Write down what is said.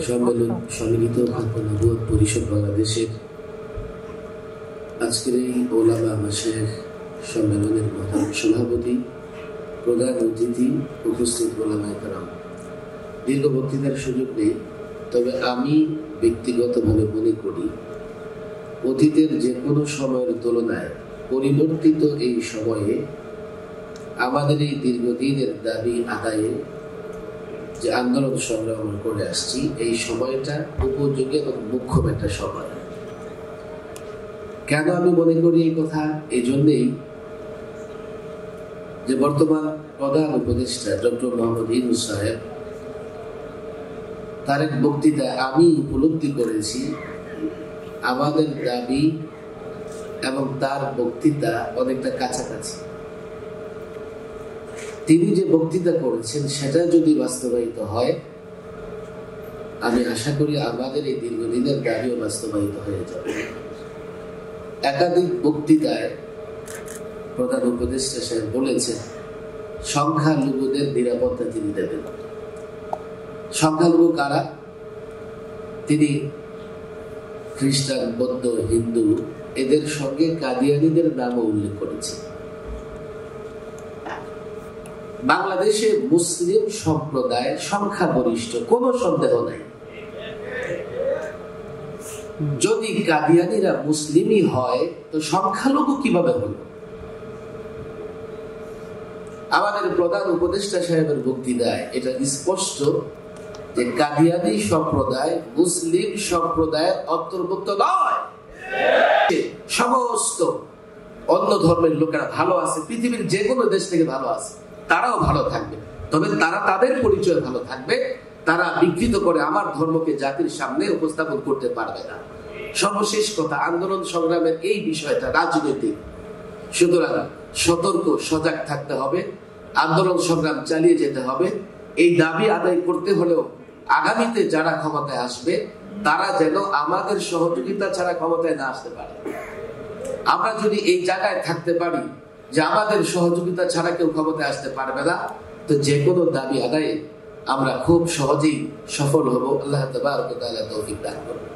সম্মিলিত নবুয়ত পরিষদ বাংলাদেশের আজকের এই ওলামা মাশায়েখ সম্মেলনের মহান সভাপতি, প্রধান অতিথি, উপস্থিত ওলামায়ে কেরাম, দীর্ঘ বক্তৃতার সুযোগ নেই, তবে আমি ব্যক্তিগতভাবে মনে করি অতীতের যে কোনো সময়ের তুলনায় পরিবর্তিত এই সময়ে আমাদের এই দীর্ঘদিনের দাবি আদায়ে যে আন্দোলন সংগ্রাম করে আসছি, এই সময়টা উপযোগী এবং মুখ্যম একটা সময়। কেন আমি মনে করি এই কথা? এই জন্যেই যে বর্তমান প্রধান উপদেষ্টা ডক্টর মোহাম্মদ ইউনূস সাহেব, তার এক বক্তৃতায় আমি উপলব্ধি করেছি আমাদের দাবি এবং তার বক্তৃতা অনেকটা কাছাকাছি। তিনি যে বক্তৃতা করেছেন সেটা যদি বাস্তবায়িত হয়, আমি আশা করি আমাদের এই দীর্ঘদিনের দাবিও বাস্তবায়িত হয়ে যাবে। একাধিক বক্তৃতায় প্রধান উপদেষ্টা সাহেব বলেছেন সংখ্যালঘুদের নিরাপত্তা তিনি দেবেন। সংখ্যালঘু কারা? তিনি খ্রিস্টান, বৌদ্ধ, হিন্দু এদের সঙ্গে কাদিয়ানীদের নামও উল্লেখ করেছেন। বাংলাদেশে মুসলিম সম্প্রদায় সংখ্যাগরিষ্ঠ, কোনো সন্দেহ নাই। যদি কাদিয়ানীরা মুসলিমই হয় তো সংখ্যালঘু কিভাবে হলো? আমাদের প্রধান উপদেষ্টা সাহেবের বক্তৃতায় এটা স্পষ্ট যে কাদিয়ানী সম্প্রদায় মুসলিম সম্প্রদায়ের অন্তর্ভুক্ত নয়। সমস্ত অন্য ধর্মের লোকেরা ভালো আছে, পৃথিবীর যে কোনো দেশ থেকে ভালো আছে, তারাও ভালো থাকবে, তবে তারা তাদের পরিচয় ভালো থাকবে। তারা বিকৃত করে আমার ধর্মকে জাতির সামনে উপস্থাপন করতে পারবে না। সর্বশেষ কথা, আন্দোলন সংগ্রামের এই বিষয়টা রাজনৈতিক, সুতরাং সতর্ক সজাগ থাকতে হবে, আন্দোলন সংগ্রাম চালিয়ে যেতে হবে। এই দাবি আদায় করতে হলেও আগামীতে যারা ক্ষমতায় আসবে তারা যেন আমাদের সহযোগিতা ছাড়া ক্ষমতায় না আসতে পারে। আমরা যদি এই জায়গায় থাকতে পারি যে আমাদের সহযোগিতা ছাড়া কেউ ক্ষমতায় আসতে পারবে না, তো যে কোনো দাবি আদায়ে আমরা খুব সহজেই সফল হব। আল্লাহ তাবারক ওয়া তাআলা তৌফিক দান করুন।